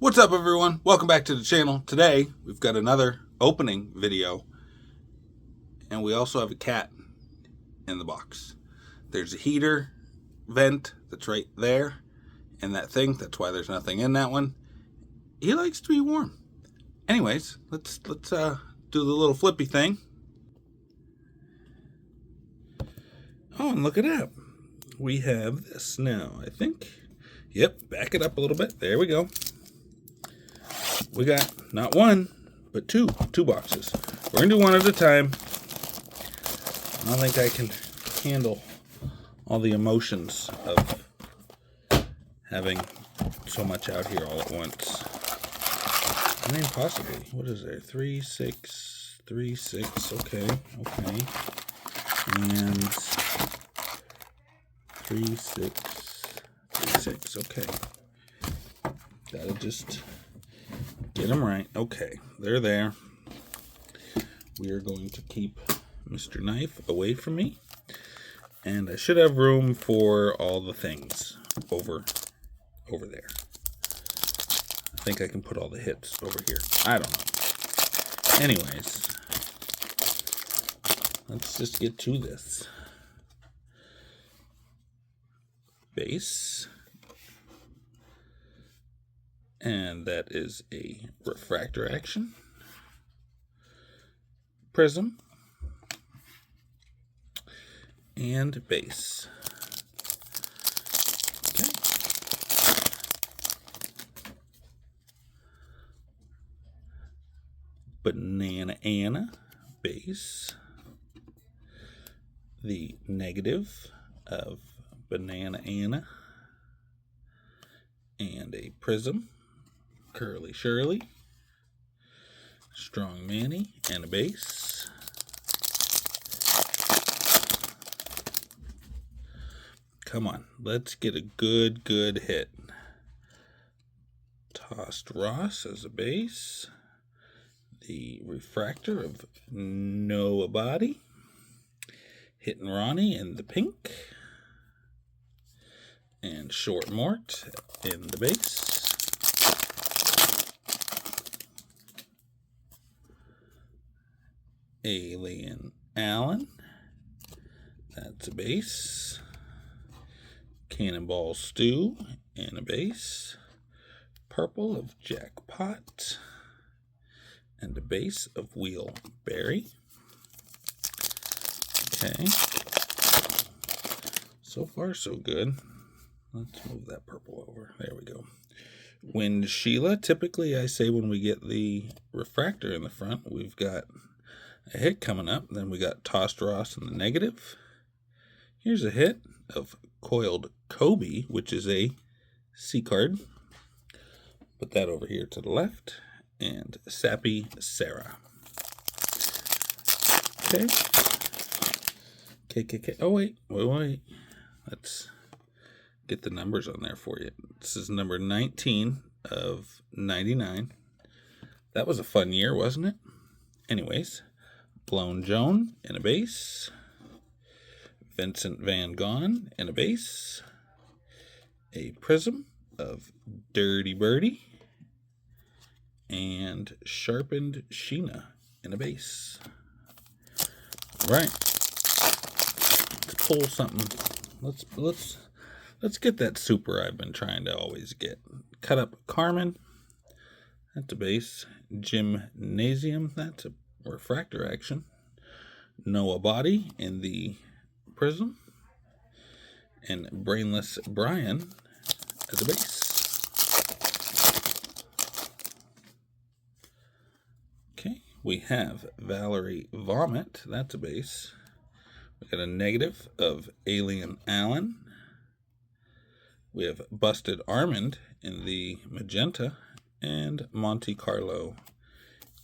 What's up, everyone? Welcome back to the channel. Today we've got another opening video, and we also have a cat in the box. There's a heater vent that's right there and that thing. That's why there's nothing in that one. He likes to be warm. Anyways, let's do the little flippy thing. Oh, and look at that. We have this now, I think. Yep, back it up a little bit. There we go. We got not one, but two boxes. We're going to do one at a time. I don't think I can handle all the emotions of having so much out here all at once. I mean, possibly. What is there? 3, 6, 3, 6. Okay. And 3, 6, 3, 6. Okay. Gotta just get them right. Okay, they're there. We are going to keep Mr. Knife away from me. And I should have room for all the things over there. I think I can put all the hits over here. I don't know. Anyways, let's just get to this. Base. And that is a refractor action. Prism. And base. Okay. Banana Anna base. The negative of Banana Anna. And a prism. Curly Shirley, Strong Manny, and a base. Come on, let's get a good hit. Tossed Ross as a base. The refractor of Noah Body. Hitting Ronnie in the pink. And Short Mort in the base. Alien Allen, that's a base. Cannonball Stew and a base. Purple of Jackpot and a base of Wheelberry. Okay, so far so good. Let's move that purple over. There we go. Wind Sheila. Typically I say when we get the refractor in the front, we've got a hit coming up. Then we got Tossed Ross in the negative. Here's a hit of Coiled Kobe, which is a C card. Put that over here to the left. And Sappy Sarah. Okay. KKK. Oh, wait. Let's get the numbers on there for you. This is number 19 of 99. That was a fun year, wasn't it? Anyways. Blown Joan in a base. Vincent Van Gogh in a base. A prism of Dirty Birdie. And Sharpened Sheena in a base. All right. Let's pull something. Let's get that super I've been trying to always get. Cut Up Carmen. That's a base. Gymnasium. That's a refractor action. Noah Body in the prism. And Brainless Brian as a base. Okay, we have Valerie Vomit. That's a base. We got a negative of Alien Allen. We have Busted Armand in the magenta. And Monte Carlo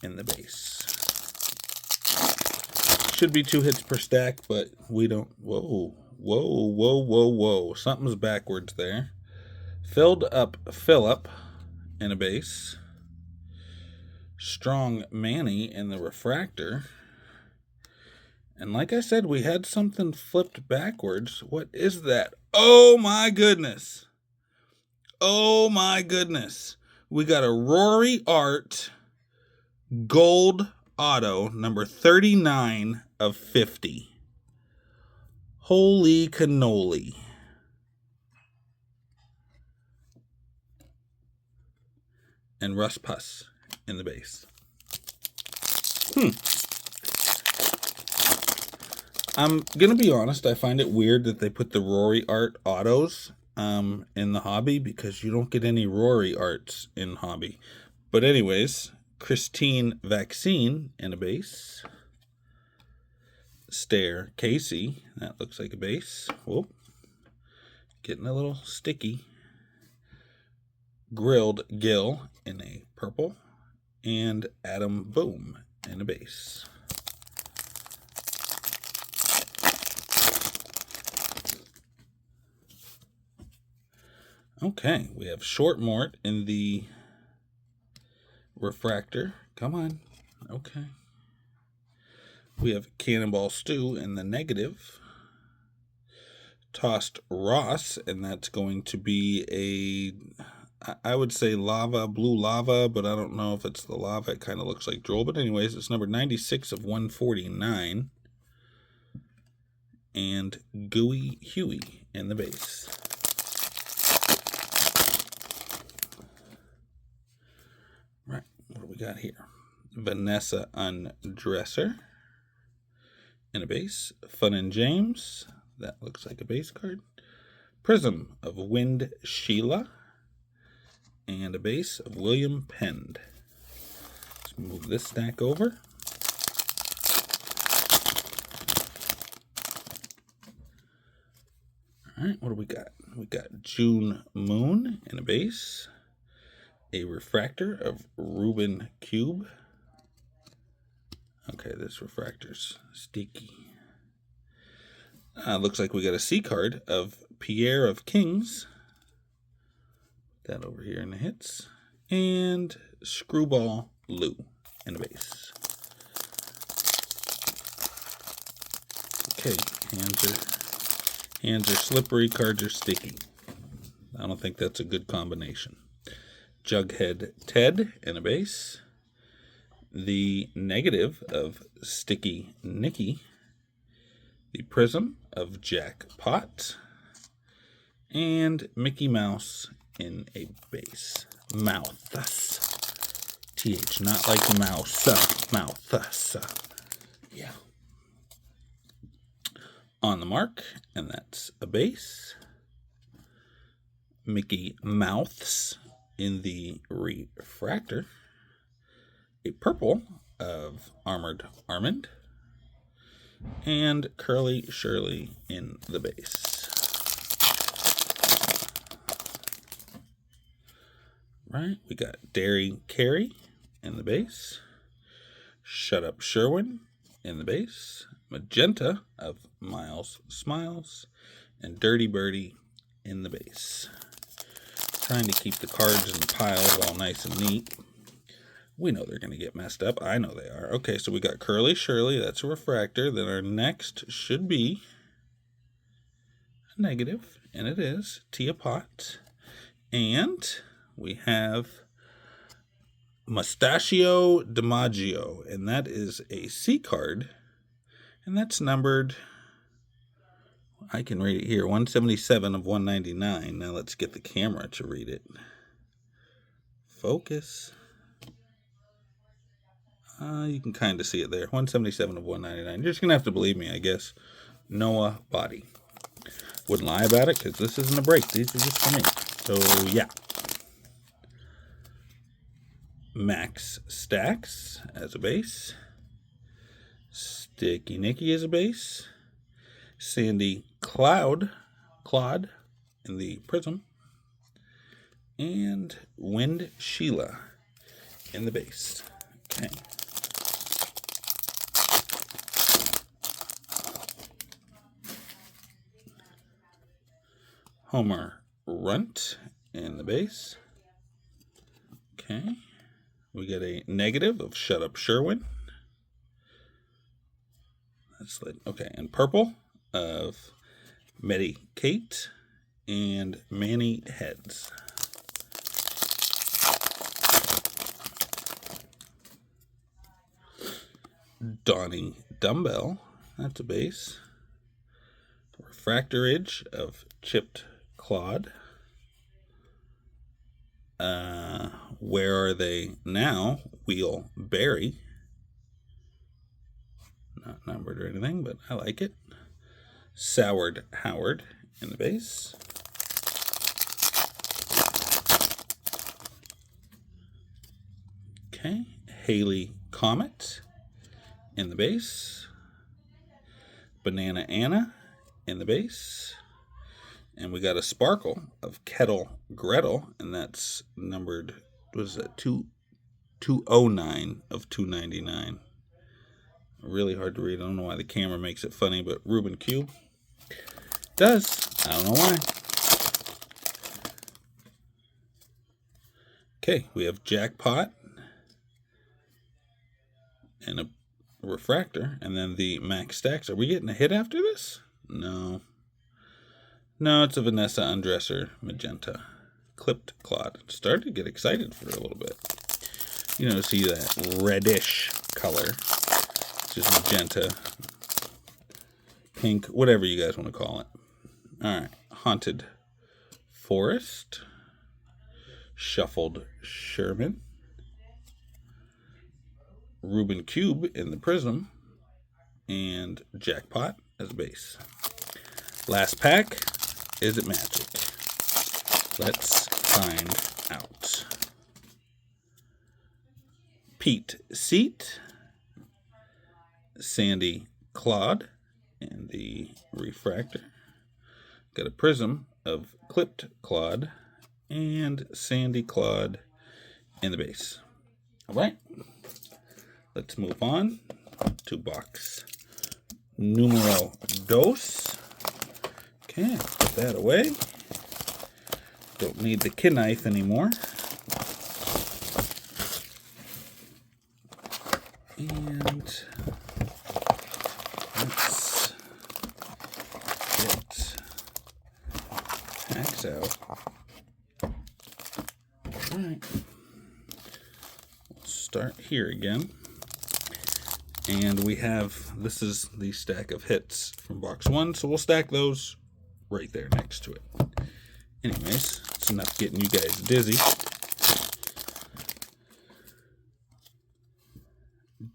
in the base. Should be 2 hits per stack, but we don't. Whoa. Something's backwards there. Filled Up Phillip in a base. Strong Manny in the refractor. And like I said, we had something flipped backwards. What is that? Oh my goodness. we got a Rory Art Gold Auto, number 39 of 50. Holy cannoli. And Russ Puss in the base. I'm going to be honest, I find it weird that they put the Rory Art autos in the hobby, because you don't get any Rory Arts in hobby. But anyways, Christine Vaccine in a base. Stare Casey, that looks like a base. Whoop. Getting a little sticky. Grilled Gill in a purple. And Adam Boom in a base. Okay, we have Short Mort in the refractor. Come on. Okay. We have Cannonball Stew in the negative. Tossed Ross, and that's going to be I would say lava, blue lava, but I don't know if it's the lava. It kind of looks like droll. But anyways, it's number 96 of 149. And Gooey Huey in the base. Right, what do we got here? Vanessa Undresser in a base. Fun and James, that looks like a base card. Prism of Wind Sheila, and a base of William Pend. Let's move this stack over. All right, what do we got? We got June Moon in a base. A refractor of Reuben Cube. Okay, this refractor's sticky. Looks like we got a C card of Pierre of Kings. That over here in the hits. And Screwball Lou in the base. Okay, hands are slippery, cards are sticky. I don't think that's a good combination. Jughead Ted in a base. The negative of Sticky Nicky. The Prism of Jack Pot. And Mickey Mouse in a base. Mouthus. TH, not like mouse. Mouthus. Yeah. On the mark, and that's a base. Mickey Mouths in the refractor. A purple of Armored Armand. And Curly Shirley in the base. Right, we got Dairy Carey in the base. Shut Up Sherwin in the base. Magenta of Miles Smiles. And Dirty Birdie in the base. Trying to keep the cards in the piles all nice and neat. We know they're going to get messed up. I know they are. Okay, so we got Curly Shirley. That's a refractor. Then our next should be a negative. And it is Tia Pot. And we have Mustachio DiMaggio. And that is a C card. And that's numbered, I can read it here, 177 of 199. Now let's get the camera to read it. Focus. You can kind of see it there. 177 of 199. You're just going to have to believe me, I guess. Noah Body. Wouldn't lie about it, because this isn't a break. These are just for me. So, yeah. Max Stacks as a base. Sticky Nicky as a base. Sandy Claude in the Prism. And Wind Sheila in the base. Okay. Homer Runt in the base. Okay. We get a negative of Shut Up Sherwin. That's like, okay, and purple of Meddy Kate and Manny Heads. Donnie Dumbbell, that's a base. Refractorage of Chipped Clod. Where Are They Now? Wheel Berry. Not numbered or anything, but I like it. Soured Howard in the base. Okay, Haley Comet in the base. Banana Anna in the base. And we got a sparkle of Kettle Gretel, and that's numbered, what is that, 209 of 299. Really hard to read. I don't know why the camera makes it funny, but Rubik's Cube does. I don't know why. Okay, we have Jackpot and a refractor, and then the max stacks. Are we getting a hit after this? No. No, it's a Vanessa Undresser Magenta. Clipped Clod. Started to get excited for a little bit. You know, see that reddish color. It's just magenta, pink, whatever you guys want to call it. All right, Haunted Forest. Shuffled Sherman. Rubik's Cube in the Prism. And Jackpot as a base. Last pack. Is it magic? Let's find out. Pete Seat, Sandy Clod, and the refractor. Got a prism of Clipped Clod and Sandy Clod in the base. All right, let's move on to box numero dos. Okay, put that away. Don't need the knife anymore. And let's get packs out. All right. We'll start here again. And we have, this is the stack of hits from box 1, so we'll stack those right there next to it. Anyways, it's enough getting you guys dizzy.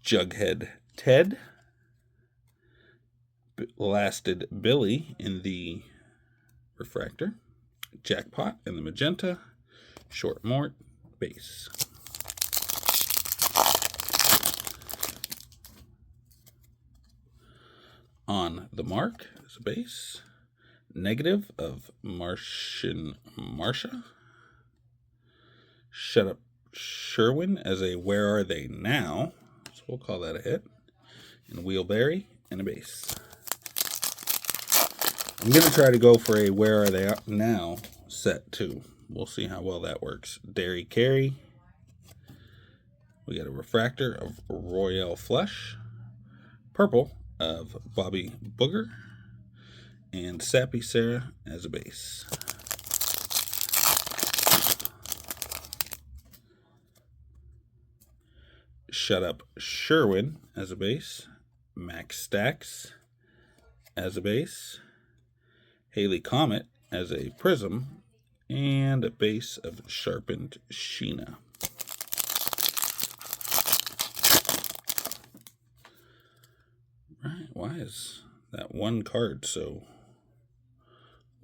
Jughead Ted. Lasted Billy in the refractor. Jackpot in the magenta. Short Mort base. On the Mark as a base. Negative of Martian Marsha. Shut Up Sherwin as a Where Are They Now? So we'll call that a hit. And Wheelberry and a base. I'm going to try to go for a Where Are They Now set too. We'll see how well that works. Derry Carey. We got a refractor of Royale Flush. Purple of Bobby Booger. And Sappy Sarah as a base. Shut Up Sherwin as a base. Max Stacks as a base. Haley Comet as a prism. And a base of Sharpened Sheena. Right, why is that one card so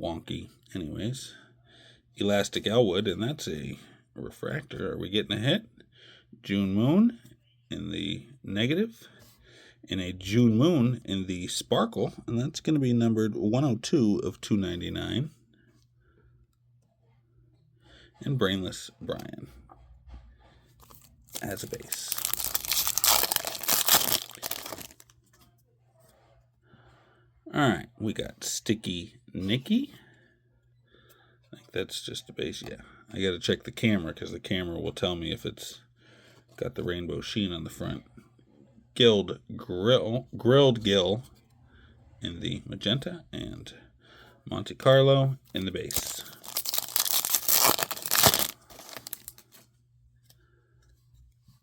wonky? Anyways, Elastic Elwood, and that's a refractor. Are we getting a hit? June Moon in the negative, and a June Moon in the sparkle, and that's going to be numbered 102 of 299. And Brainless Brian as a base. All right, we got Sticky Nicky. I think that's just a base. Yeah, I got to check the camera because the camera will tell me if it's got the rainbow sheen on the front. Grilled Gill in the magenta, and Monte Carlo in the base.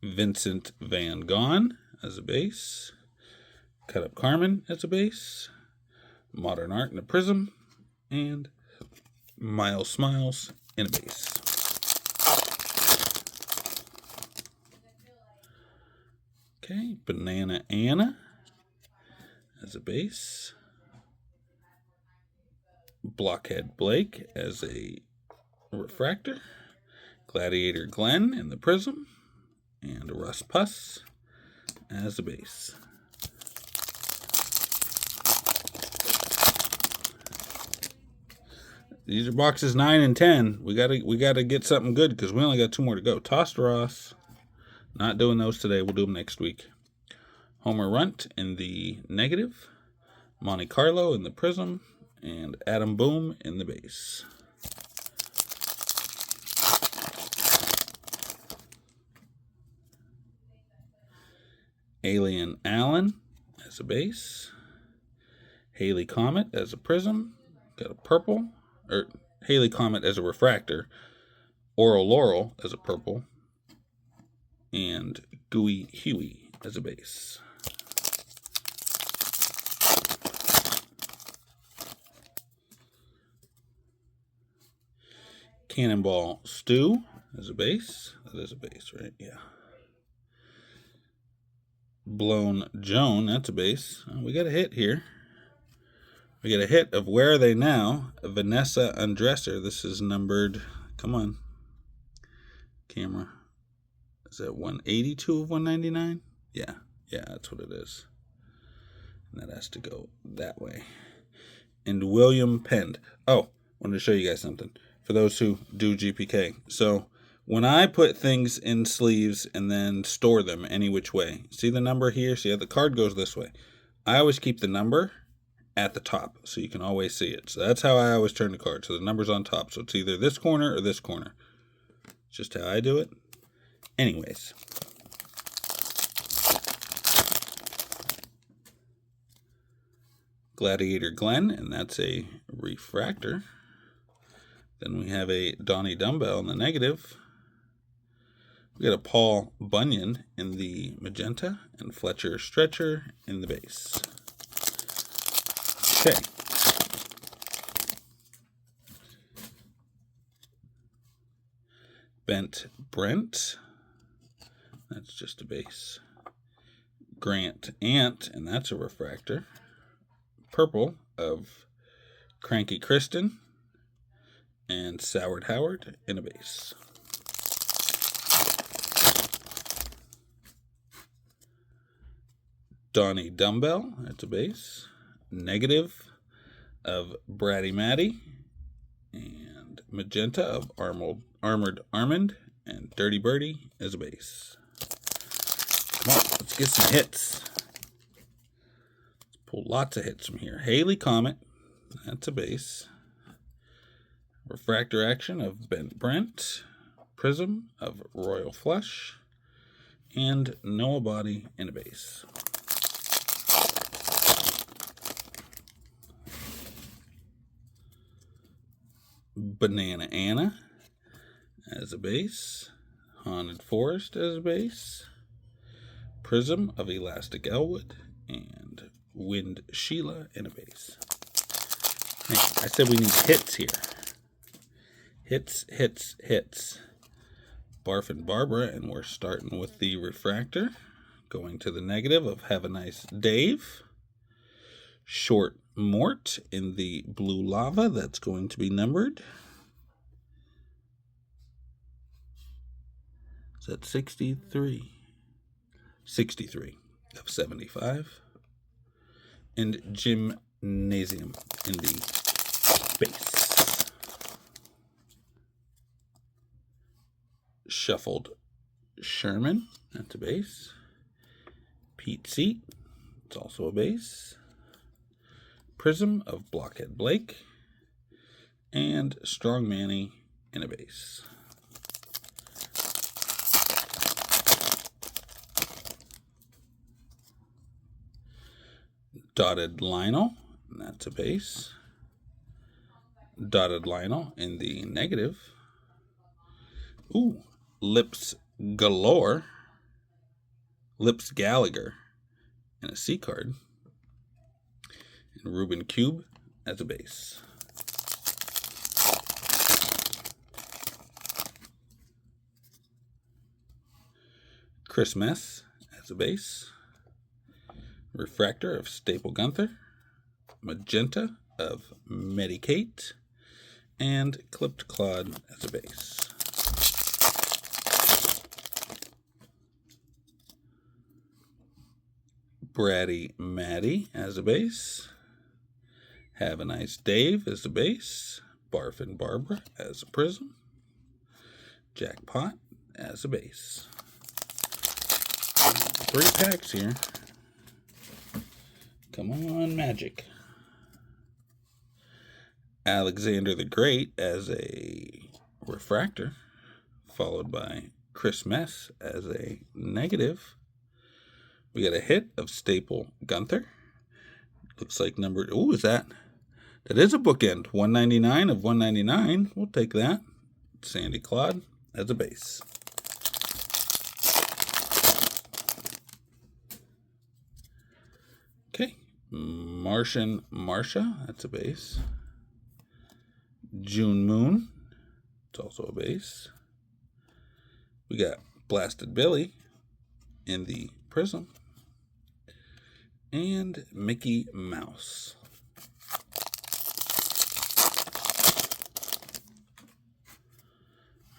Vincent Van Gogh as a base. Cut Up Carmen as a base. Modern Art in a prism. And Miles Smiles in a base. Okay, Banana Anna as a base. Blockhead Blake as a refractor. Gladiator Glenn in the prism. And Russ Puss as a base. These are boxes 9 and 10. We gotta get something good because we only got 2 more to go. Tossed Ross. Not doing those today. We'll do them next week. Homer Runt in the negative. Monte Carlo in the prism. And Adam Boom in the base. Alien Allen as a base. Haley Comet as a prism. Got a purple. Or Haley Comet as a refractor. Oral Laurel as a purple. And Gooey Huey as a base. Cannonball Stew as a base. That is a base, right? Yeah. Blown Joan, that's a base. We got a hit here. We get a hit of Where Are They Now? Vanessa Undresser. This is numbered, come on, camera. Is that 182 of 199? Yeah, that's what it is. And that has to go that way. And William Pend. Oh, wanted to show you guys something. For those who do GPK. So when I put things in sleeves and then store them any which way, see the number here? See how the card goes this way? I always keep the number at the top so you can always see it. So that's how I always turn the card. So the number's on top. So it's either this corner or this corner. It's just how I do it. Anyways. Gladiator Glenn, and that's a refractor. Then we have a Donnie Dumbbell in the negative. We got a Paul Bunyan in the magenta and Fletcher Stretcher in the base. Okay. Bent Brent. That's just a base. Grant Ant, and that's a refractor. Purple of Cranky Kristen and Soured Howard in a base. Donnie Dumbbell, that's a base. Negative of Bratty Matty and magenta of Armored Armand and Dirty Birdie as a base. Come on, let's get some hits. Let's pull lots of hits from here. Haley Comet, that's a base. Refractor Action of Bent Brent. Prism of Royal Flush. And Noah Body in a base. Banana Anna as a base. Haunted Forest as a base. Prism of Elastic Elwood. And Wind Sheila in a base. Hey, I said we need hits here. Hits. Barf and Barbara, and we're starting with the refractor. Going to the negative of Have a Nice Dave. Short Mort in the blue lava. That's going to be numbered. Is that 63? 63 of 75. And Gymnasium in the base. Shuffled Sherman, that's a base. Pete Seat, it's also a base. Prism of Blockhead Blake. And Strong Manny in a base. Dotted Lionel, that's a base. Dotted Lionel in the negative. Ooh, Lips Galore. Lips Gallagher and a C card. And Ruben Cube as a base. Chris Mess as a base. Refractor of Staple Gunther. Magenta of Medicate. And Clipped Claude as a base. Bratty Matty as a base. Have a Nice Dave as a base. Barfin Barbara as a prism. Jackpot as a base. 3 packs here. Come on, Magic. Alexander the Great as a refractor, followed by Chris Mess as a negative. We got a hit of Staple Gunther. Looks like number, ooh, is that? That is a bookend. 199 of 199. We'll take that. Sandy Claude as a base. Okay. Martian Marsha, that's a base. June Moon, it's also a base. We got Blasted Billy in the prism. And Mickey Mouse.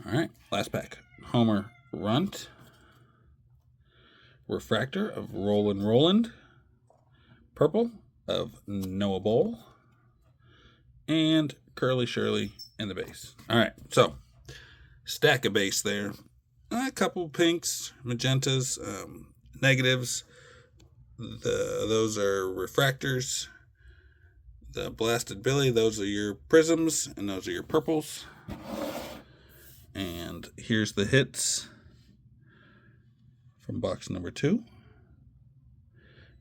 All right, last pack. Homer Runt. Refractor of Roland. Purple of Noah Bowl. And Curly Shirley in the base. All right, so stack of base there. A couple pinks, magentas, negatives. Those are refractors. The Blasted Billy, those are your prisms, and those are your purples. And here's the hits from box number 2.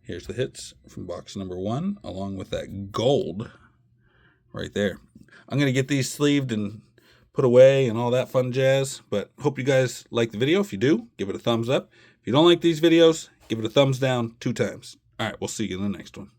Here's the hits from box number 1, along with that gold right there. I'm going to get these sleeved and put away and all that fun jazz, but hope you guys like the video. If you do, give it a thumbs up. If you don't like these videos, give it a thumbs down 2 times. All right, we'll see you in the next one.